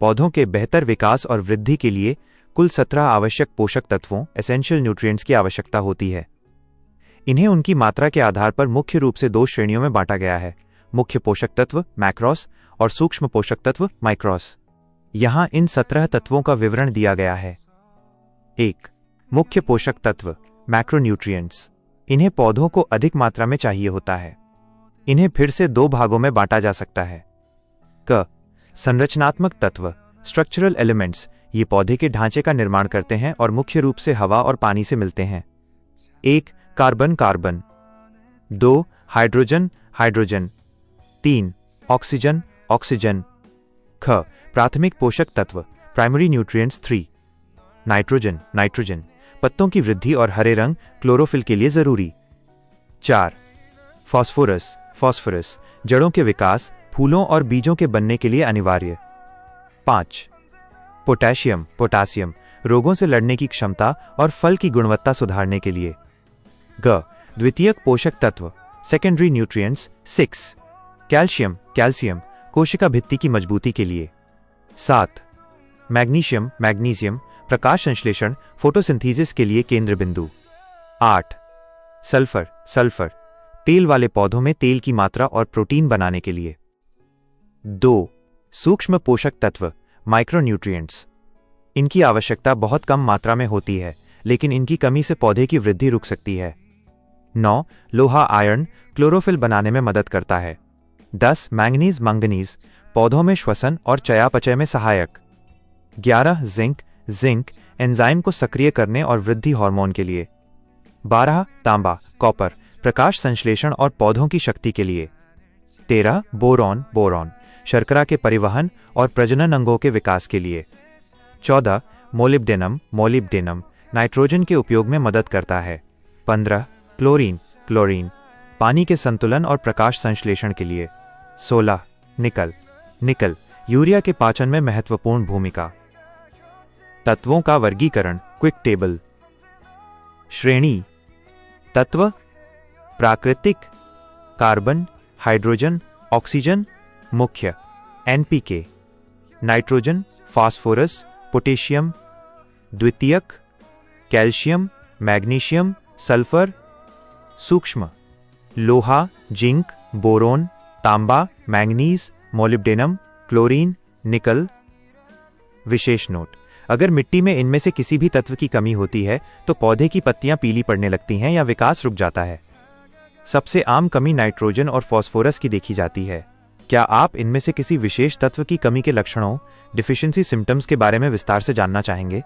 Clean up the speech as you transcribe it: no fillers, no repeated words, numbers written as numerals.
पौधों के बेहतर विकास और वृद्धि के लिए कुल 17 आवश्यक पोषक तत्वों एसेंशियल न्यूट्रिएंट्स की आवश्यकता होती है। इन्हें उनकी मात्रा के आधार पर मुख्य रूप से 2 श्रेणियों में बांटा गया है, मुख्य पोषक तत्व मैक्रोस और सूक्ष्म पोषक तत्व माइक्रोस। यहाँ इन 17 तत्वों का विवरण दिया गया है। 1. मुख्य पोषक तत्व मैक्रोन्यूट्रिएंट्स। इन्हें पौधों को अधिक मात्रा में चाहिए होता है। इन्हें फिर से 2 भागों में बांटा जा सकता है। क. संरचनात्मक तत्व स्ट्रक्चरल एलिमेंट्स। ये पौधे के ढांचे का निर्माण करते हैं और मुख्य रूप से हवा और पानी से मिलते हैं। 1. Carbon carbon. 2. Hydrogen hydrogen. 3. Oxygen oxygen. ख. प्राथमिक पोषक तत्व प्राइमरी न्यूट्रिएंट्स 3. Nitrogen nitrogen. पत्तों की वृद्धि और हरे रंग क्लोरोफिल के लिए जरूरी। 4. Phosphorus phosphorus. जड़ों के विकास, फूलों और बीजों के बनने के लिए अनिवार्य। 5. Potassium potassium. रोगों से लड़ने की क्षमता और फल की गुणवत्ता सुधारने के लिए। ग. द्वितीयक पोषक तत्व सेकेंडरी न्यूट्रिएंट्स 6. Calcium calcium. कोशिका भित्ति की मजबूती के लिए। 7. Magnesium magnesium. प्रकाश संश्लेषण फोटोसिंथेसिस के लिए केंद्र बिंदु। 8. Sulphur sulphur. तेल वाले पौधों में तेल की मात्रा और प्रोटीन बनाने के लिए। 2. सूक्ष्म पोषक तत्व माइक्रोन्यूट्रिएंट्स। इनकी आवश्यकता बहुत कम मात्रा में होती है, लेकिन इनकी कमी से पौधे की वृद्धि रुक सकती है। 9. लोहा आयरन क्लोरोफिल बनाने में मदद करता है। 10. मैंगनीज मंगनीज। पौधों में श्वसन और चयापचय में सहायक। 11. Zinc zinc. एंजाइम को सक्रिय करने और वृद्धि हार्मोन के लिए। 12. तांबा कॉपर। प्रकाश संश्लेषण और पौधों की शक्ति के लिए। 13. Boron boron. शर्करा के परिवहन और प्रजनन अंगों के विकास के लिए। 14. Molybdenum molybdenum. नाइट्रोजन के उपयोग में मदद करता है। 15. Chlorine chlorine. पानी के संतुलन और प्रकाश संश्लेषण के लिए। 16. निकल निकल। यूरिया के पाचन में महत्वपूर्ण भूमिका। तत्वों का वर्गीकरण क्विक टेबल। श्रेणी तत्व प्राकृतिक कार्बन हाइड्रोजन ऑक्सीजन। मुख्य एनपीके नाइट्रोजन फास्फोरस पोटेशियम। द्वितीयक कैल्शियम मैग्नीशियम सल्फर। सूक्ष्म लोहा जिंक बोरोन तांबा मैंगनीज मोलिब्डेनम क्लोरीन निकल। विशेष नोट: अगर मिट्टी में इनमें से किसी भी तत्व की कमी होती है तो पौधे की पत्तियां पीली पड़ने लगती हैं या विकास रुक जाता है। सबसे आम कमी नाइट्रोजन और फास्फोरस की देखी जाती है। क्या आप इनमें से किसी विशेष तत्व की कमी के लक्षणों डिफिशियंसी सिम्टम्स के बारे में विस्तार से जानना चाहेंगे?